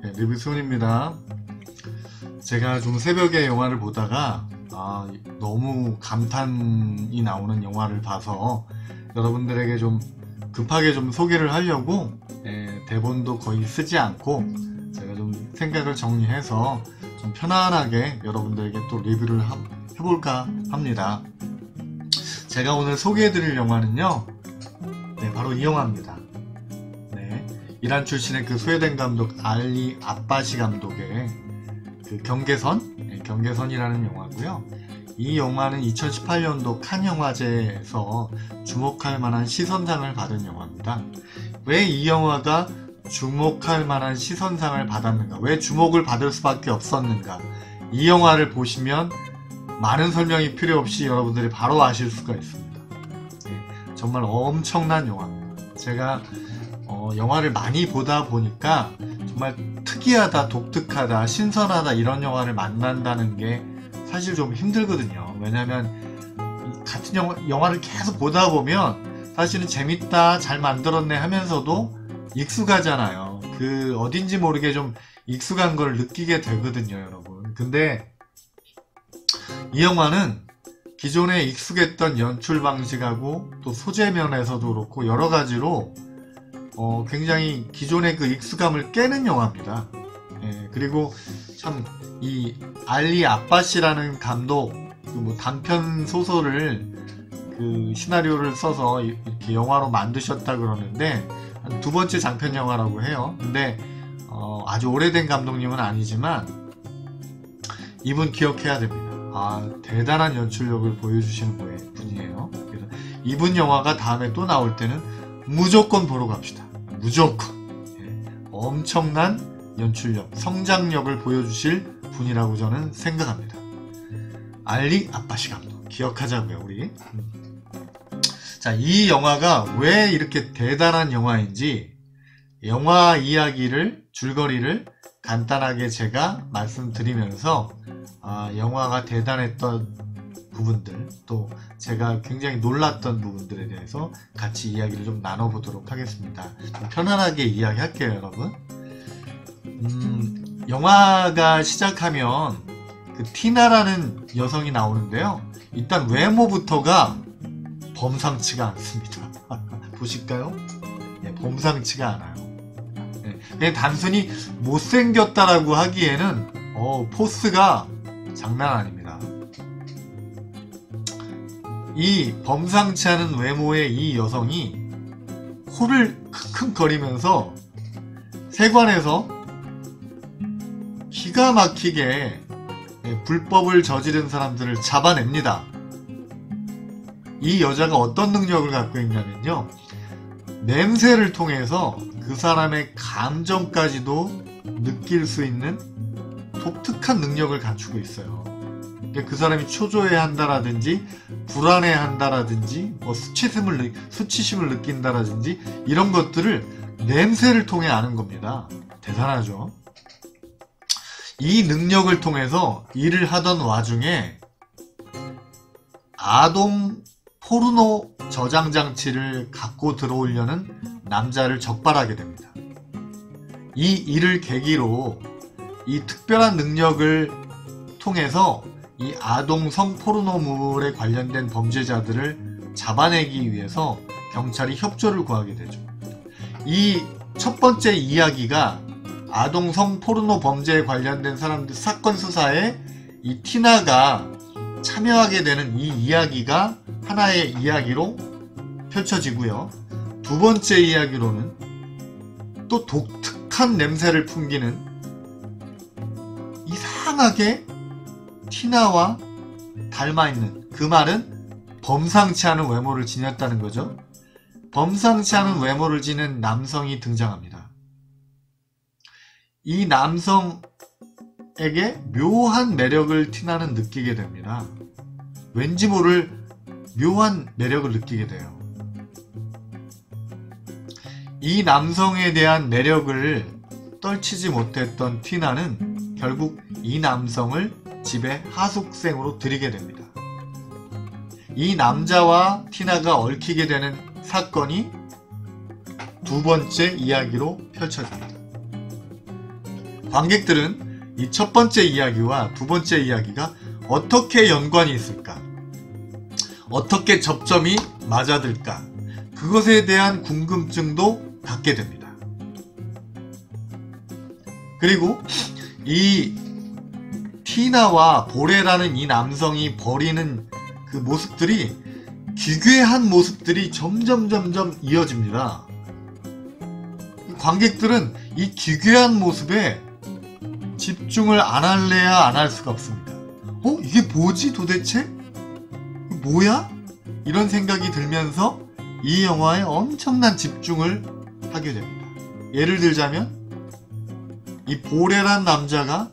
네, 리뷰수훈입니다. 제가 좀 새벽에 영화를 보다가 너무 감탄이 나오는 영화를 봐서 여러분들에게 좀 급하게 좀 소개를 하려고 대본도 거의 쓰지 않고 제가 좀 생각을 정리해서 좀 편안하게 여러분들에게 또 리뷰를 해볼까 합니다. 제가 오늘 소개해드릴 영화는요, 바로 이 영화입니다. 이란 출신의 그 스웨덴 감독 알리 아빠시 감독의 그 경계선이라는 영화고요. 이 영화는 2018년도 칸 영화제에서 주목할 만한 시선상을 받은 영화입니다. 왜 이 영화가 주목할 만한 시선상을 받았는가? 왜 주목을 받을 수밖에 없었는가? 이 영화를 보시면 많은 설명이 필요 없이 여러분들이 바로 아실 수가 있습니다. 정말 엄청난 영화입니다. 제가 영화를 많이 보다 보니까 정말 특이하다, 독특하다, 신선하다 이런 영화를 만난다는 게 사실 좀 힘들거든요. 왜냐면 같은 영화를 계속 보다 보면 사실은 재밌다, 잘 만들었네 하면서도 익숙하잖아요. 그 어딘지 모르게 좀 익숙한 걸 느끼게 되거든요, 여러분. 근데 이 영화는 기존에 익숙했던 연출 방식하고 또 소재 면에서도 그렇고 여러 가지로 굉장히 기존의 그 익숙함을 깨는 영화입니다. 그리고 참 이 알리 아빠시라는 감독 뭐 단편 소설을 그 시나리오를 써서 이렇게 영화로 만드셨다 그러는데 한 두 번째 장편 영화라고 해요. 근데 아주 오래된 감독님은 아니지만 이분 기억해야 됩니다. 대단한 연출력을 보여주시는 분이에요. 그래서 이분 영화가 다음에 또 나올 때는 무조건 보러 갑시다. 무조건. 엄청난 연출력, 성장력을 보여주실 분이라고 저는 생각합니다. 알리 아빠시 감독 기억하자고요, 우리. 자, 이 영화가 왜 이렇게 대단한 영화인지 영화 이야기를, 줄거리를 간단하게 제가 말씀드리면서 영화가 대단했던 부분들, 또 제가 굉장히 놀랐던 부분들에 대해서 같이 이야기를 좀 나눠보도록 하겠습니다. 좀 편안하게 이야기할게요, 여러분. 영화가 시작하면 그 티나라는 여성이 나오는데요. 일단 외모부터가 범상치가 않습니다. 보실까요? 범상치가 않아요. 그냥 단순히 못생겼다라고 하기에는 포스가 장난 아닙니다. 이 범상치 않은 외모의 이 여성이 코를 킁킁거리면서 세관에서 기가 막히게 불법을 저지른 사람들을 잡아냅니다. 이 여자가 어떤 능력을 갖고 있냐면요, 냄새를 통해서 그 사람의 감정까지도 느낄 수 있는 독특한 능력을 갖추고 있어요. 그 사람이 초조해 한다라든지 불안해 한다라든지 뭐 수치심을 느낀다라든지 이런 것들을 냄새를 통해 아는 겁니다. 대단하죠. 이 능력을 통해서 일을 하던 와중에 아동 포르노 저장 장치를 갖고 들어오려는 남자를 적발하게 됩니다. 이 일을 계기로 이 특별한 능력을 통해서 이 아동성 포르노물에 관련된 범죄자들을 잡아내기 위해서 경찰이 협조를 구하게 되죠. 이 첫 번째 이야기가 아동성 포르노 범죄에 관련된 사람들 사건 수사에 이 티나가 참여하게 되는 이 이야기가 하나의 이야기로 펼쳐지고요. 두 번째 이야기로는 또 독특한 냄새를 풍기는 이상하게 티나와 닮아있는, 그 말은 범상치 않은 외모를 지녔다는 거죠. 범상치 않은 외모를 지닌 남성이 등장합니다. 이 남성에게 묘한 매력을 티나는 느끼게 됩니다. 왠지 모를 묘한 매력을 느끼게 돼요. 이 남성에 대한 매력을 떨치지 못했던 티나는 결국 이 남성을 집에 하숙생으로 들이게 됩니다. 이 남자와 티나가 얽히게 되는 사건이 두 번째 이야기로 펼쳐집니다. 관객들은 이 첫 번째 이야기와 두 번째 이야기가 어떻게 연관이 있을까? 어떻게 접점이 맞아들까? 그것에 대한 궁금증도 갖게 됩니다. 그리고 이 티나와 보레라는 이 남성이 벌이는 그 모습들이 기괴한 모습들이 점점 이어집니다. 관객들은 이 기괴한 모습에 집중을 안 할래야 안 할 수가 없습니다. 이게 뭐지 도대체? 뭐야? 이런 생각이 들면서 이 영화에 엄청난 집중을 하게 됩니다. 예를 들자면 이 보레란 남자가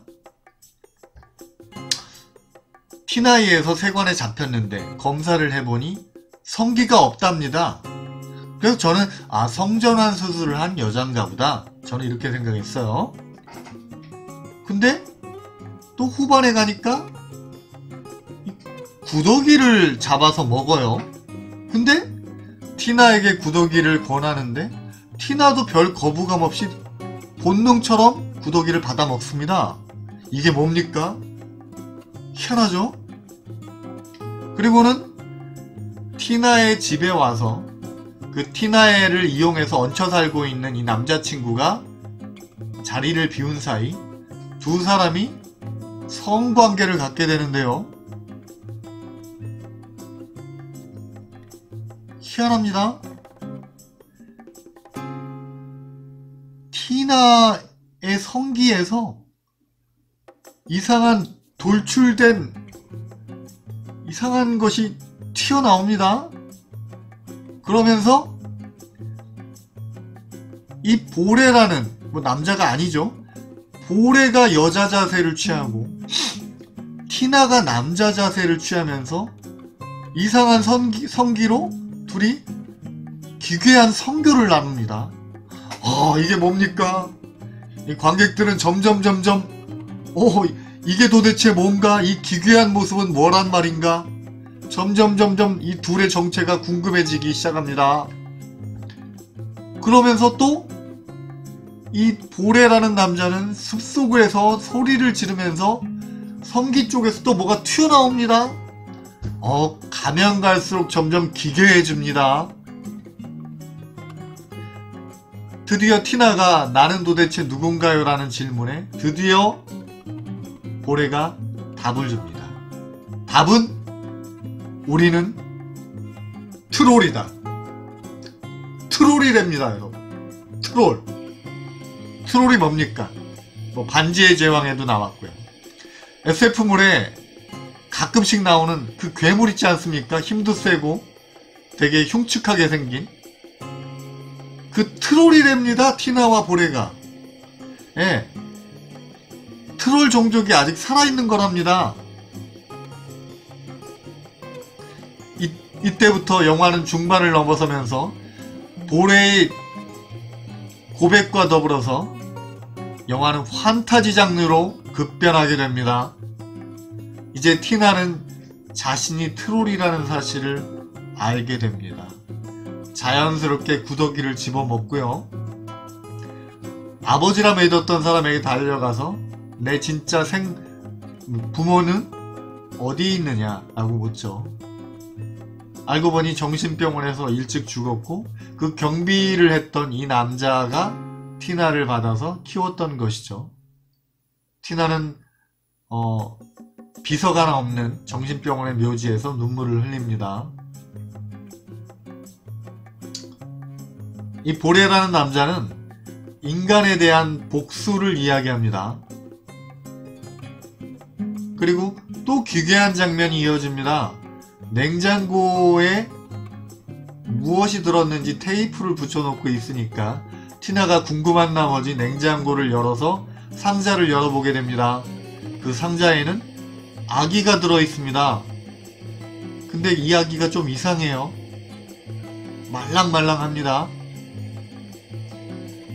티나이에서 세관에 잡혔는데 검사를 해보니 성기가 없답니다. 그래서 저는 성전환 수술을 한 여잔가 보다, 저는 이렇게 생각했어요. 근데 또 후반에 가니까 구더기를 잡아서 먹어요. 근데 티나에게 구더기를 권하는데 티나도 별 거부감 없이 본능처럼 구더기를 받아 먹습니다. 이게 뭡니까? 희한하죠? 그리고는 티나의 집에 와서 그 티나를 이용해서 얹혀 살고 있는 이 남자친구가 자리를 비운 사이 두 사람이 성관계를 갖게 되는데요. 희한합니다. 티나의 성기에서 이상한 돌출된 이상한 것이 튀어나옵니다. 그러면서 이 보레라는 남자가 아니죠. 보레가 여자 자세를 취하고 티나가 남자 자세를 취하면서 이상한 성기로 둘이 기괴한 성교를 나눕니다. 이게 뭡니까? 이 관객들은 점점 이게 도대체 뭔가? 이 기괴한 모습은 뭐란 말인가? 점점 이 둘의 정체가 궁금해지기 시작합니다. 그러면서 또 이 보레라는 남자는 숲속에서 소리를 지르면서 성기 쪽에서 또 뭐가 튀어나옵니다. 가면 갈수록 점점 기괴해집니다. 드디어 티나가 나는 도대체 누군가요? 라는 질문에 드디어 보레가 답을 줍니다. 답은 우리는 트롤이다. 트롤이랍니다, 여러분. 트롤이 뭡니까? 반지의 제왕에도 나왔고요. SF물에 가끔씩 나오는 그 괴물 있지 않습니까? 힘도 세고 되게 흉측하게 생긴 그 트롤이랍니다. 티나와 보레가. 예. 트롤 종족이 아직 살아있는 거랍니다. 이때부터 영화는 중반을 넘어서면서 보레의 고백과 더불어서 영화는 환타지 장르로 급변하게 됩니다. 이제 티나는 자신이 트롤이라는 사실을 알게 됩니다. 자연스럽게 구더기를 집어먹고요. 아버지라 믿었던 사람에게 달려가서 내 진짜 부모는 어디 있느냐 라고 묻죠. 알고 보니 정신병원에서 일찍 죽었고 그 경비를 했던 이 남자가 티나를 받아서 키웠던 것이죠. 티나는 비서가 없는 정신병원의 묘지에서 눈물을 흘립니다. 이 보레라는 남자는 인간에 대한 복수를 이야기합니다. 그리고 또 기괴한 장면이 이어집니다. 냉장고에 무엇이 들었는지 테이프를 붙여놓고 있으니까 티나가 궁금한 나머지 냉장고를 열어서 상자를 열어보게 됩니다. 그 상자에는 아기가 들어있습니다. 근데 이 아기가 좀 이상해요. 말랑말랑합니다.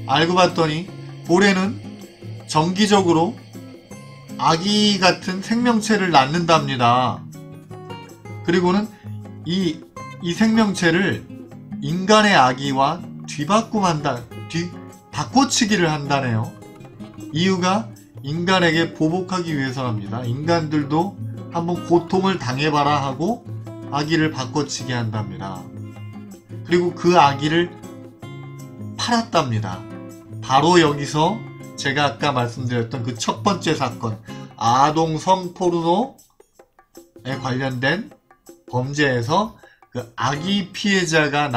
알고 봤더니 보레는 정기적으로 아기 같은 생명체를 낳는답니다. 그리고는 이 생명체를 인간의 아기와 바꿔치기를 한다네요. 이유가 인간에게 보복하기 위해서랍니다. 인간들도 한번 고통을 당해봐라 하고 아기를 바꿔치기 한답니다. 그리고 그 아기를 팔았답니다. 바로 여기서 제가 아까 말씀드렸던 그 첫 번째 사건, 아동 성포르노에 관련된 범죄에서 그 아기 피해자가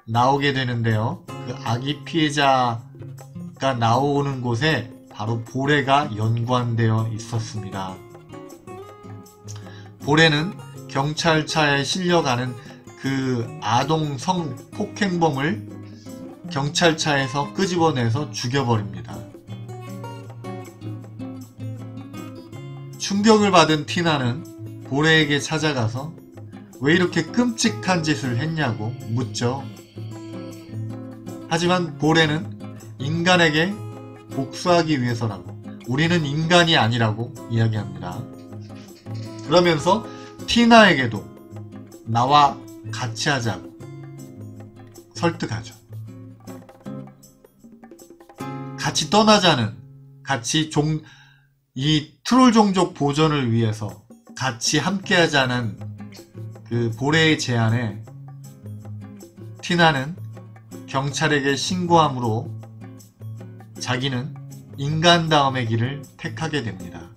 나오게 되는데요. 그 아기 피해자가 나오는 곳에 바로 보레가 연관되어 있었습니다. 보레는 경찰차에 실려가는 그 아동 성폭행범을 경찰차에서 끄집어내서 죽여버립니다. 충격을 받은 티나는 보레에게 찾아가서 왜 이렇게 끔찍한 짓을 했냐고 묻죠. 하지만 보레는 인간에게 복수하기 위해서라고, 우리는 인간이 아니라고 이야기합니다. 그러면서 티나에게도 나와 같이 하자고 설득하죠. 같이 떠나자는, 같이 이 트롤 종족 보존을 위해서 같이 함께하자는 그 보레의 제안에 티나는 경찰에게 신고함으로 자기는 인간다움의 길을 택하게 됩니다.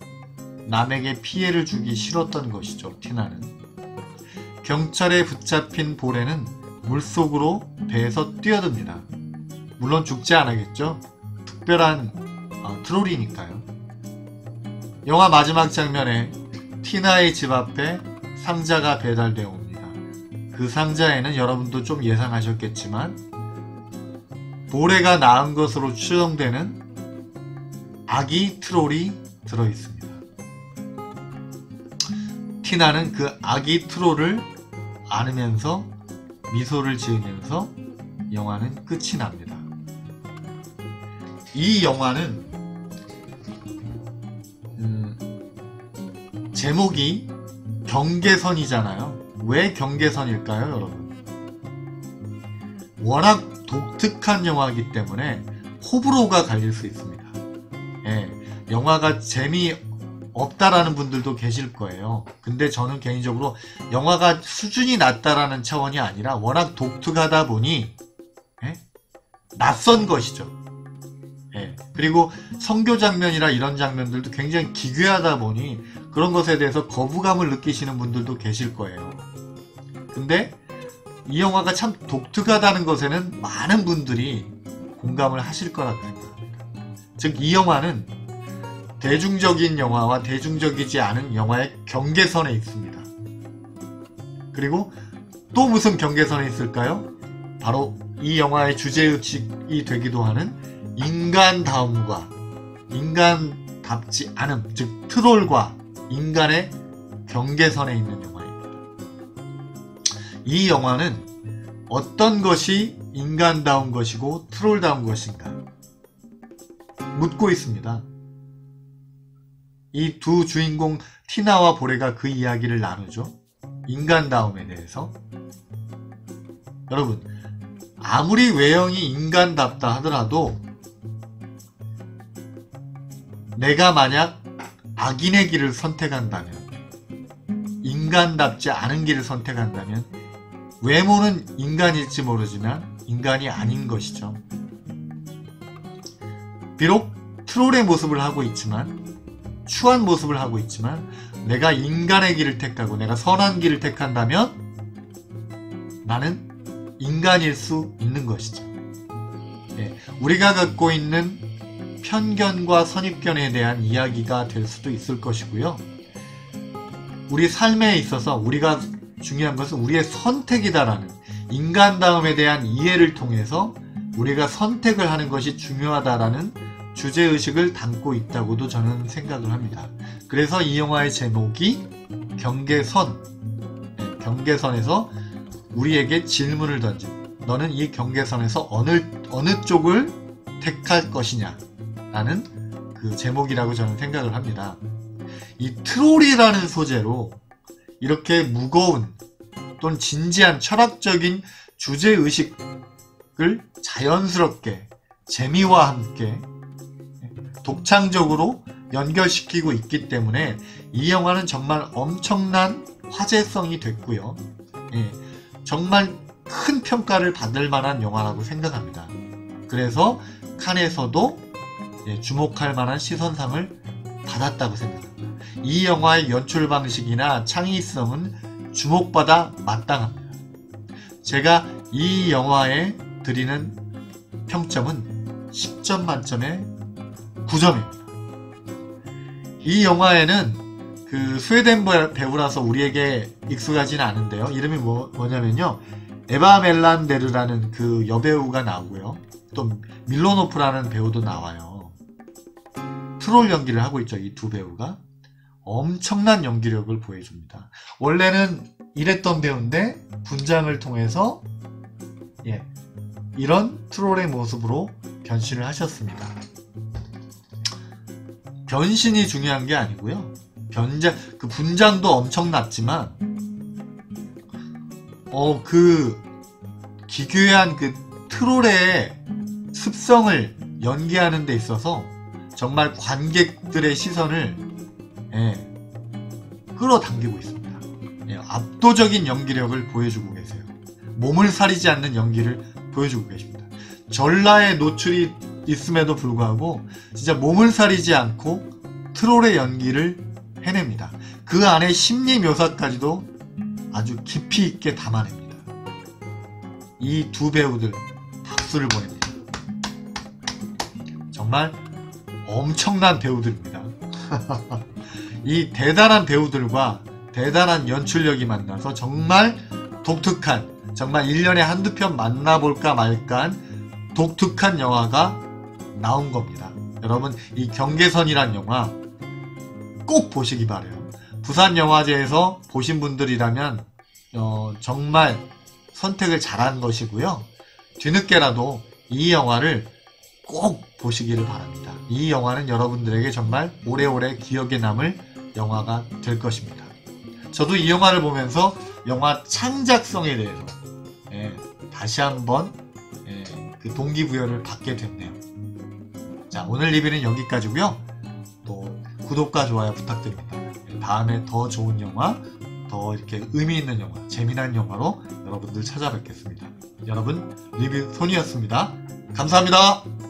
남에게 피해를 주기 싫었던 것이죠. 티나는. 경찰에 붙잡힌 보레는 물속으로 배에서 뛰어듭니다. 물론 죽지 않았겠죠. 특별한 트롤이니까요. 영화 마지막 장면에 티나의 집 앞에 상자가 배달되어 옵니다. 그 상자에는 여러분도 좀 예상하셨겠지만 보레가 낳은 것으로 추정되는 아기 트롤이 들어있습니다. 티나는 그 아기 트롤을 안으면서 미소를 지으면서 영화는 끝이 납니다. 이 영화는 제목이 경계선이잖아요. 왜 경계선일까요, 여러분? 워낙 독특한 영화이기 때문에 호불호가 갈릴 수 있습니다. 예, 영화가 재미없다라는 분들도 계실 거예요. 근데 저는 개인적으로 영화가 수준이 낮다라는 차원이 아니라 워낙 독특하다 보니 낯선 것이죠. 예, 그리고 성교 장면이라 이런 장면들도 굉장히 기괴하다 보니 그런 것에 대해서 거부감을 느끼시는 분들도 계실 거예요. 근데 이 영화가 참 독특하다는 것에는 많은 분들이 공감을 하실 거라고 생각합니다. 즉, 이 영화는 대중적인 영화와 대중적이지 않은 영화의 경계선에 있습니다. 그리고 또 무슨 경계선에 있을까요? 바로 이 영화의 주제의식이 되기도 하는 인간다움과 인간답지 않음, 즉 트롤과 인간의 경계선에 있는 영화입니다. 이 영화는 어떤 것이 인간다운 것이고 트롤다운 것인가 묻고 있습니다. 이 두 주인공 티나와 보레가 그 이야기를 나누죠. 인간다움에 대해서. 여러분, 아무리 외형이 인간답다 하더라도 내가 만약 악인의 길을 선택한다면, 인간답지 않은 길을 선택한다면 외모는 인간일지 모르지만 인간이 아닌 것이죠. 비록 트롤의 모습을 하고 있지만, 추한 모습을 하고 있지만 내가 인간의 길을 택하고 내가 선한 길을 택한다면 나는 인간일 수 있는 것이죠. 예, 우리가 갖고 있는 편견과 선입견에 대한 이야기가 될 수도 있을 것이고요. 우리 삶에 있어서 우리가 중요한 것은 우리의 선택이다라는 인간다움에 대한 이해를 통해서 우리가 선택을 하는 것이 중요하다라는 주제의식을 담고 있다고도 저는 생각을 합니다. 그래서 이 영화의 제목이 경계선, 경계선에서 우리에게 질문을 던진, 너는 이 경계선에서 어느 쪽을 택할 것이냐 라는 그 제목이라고 저는 생각을 합니다. 이 트롤이라는 소재로 이렇게 무거운 또는 진지한 철학적인 주제의식을 자연스럽게 재미와 함께 독창적으로 연결시키고 있기 때문에 이 영화는 정말 엄청난 화제성이 됐고요. 예, 정말 큰 평가를 받을 만한 영화라고 생각합니다. 그래서 칸에서도 주목할 만한 시선상을 받았다고 생각합니다. 이 영화의 연출 방식이나 창의성은 주목받아 마땅합니다. 제가 이 영화에 드리는 평점은 10점 만점에 9점입니다. 이 영화에는 그 스웨덴 배우라서 우리에게 익숙하지는 않은데요. 이름이 뭐냐면요. 에바 멜란데르라는 그 여배우가 나오고요. 또 밀로노프라는 배우도 나와요. 트롤 연기를 하고 있죠. 이 두 배우가. 엄청난 연기력을 보여줍니다. 원래는 이랬던 배우인데 분장을 통해서 이런 트롤의 모습으로 변신을 하셨습니다. 변신이 중요한 게 아니고요. 그 분장도 엄청났지만 그 기괴한 그 트롤의 습성을 연기하는 데 있어서 정말 관객들의 시선을 끌어당기고 있습니다. 압도적인 연기력을 보여주고 계세요. 몸을 사리지 않는 연기를 보여주고 계십니다. 전라에 노출이 있음에도 불구하고 진짜 몸을 사리지 않고 트롤의 연기를 해냅니다. 그 안에 심리 묘사까지도 아주 깊이 있게 담아냅니다. 이 두 배우들 박수를 보냅니다. 정말 엄청난 배우들입니다. 이 대단한 배우들과 대단한 연출력이 만나서 정말 독특한, 정말 1년에 한두 편 만나볼까 말까한 독특한 영화가 나온 겁니다. 여러분, 이 경계선이란 영화 꼭 보시기 바래요. 부산영화제에서 보신 분들이라면 정말 선택을 잘한 것이고요. 뒤늦게라도 이 영화를 꼭 보시기를 바랍니다. 이 영화는 여러분들에게 정말 오래오래 기억에 남을 영화가 될 것입니다. 저도 이 영화를 보면서 영화 창작성에 대해서 다시 한번 그 동기부여를 받게 됐네요. 자, 오늘 리뷰는 여기까지고요. 또 구독과 좋아요 부탁드립니다. 다음에 더 좋은 영화, 더 이렇게 의미 있는 영화, 재미난 영화로 여러분들 찾아뵙겠습니다. 여러분, 리뷰 손이었습니다. 감사합니다.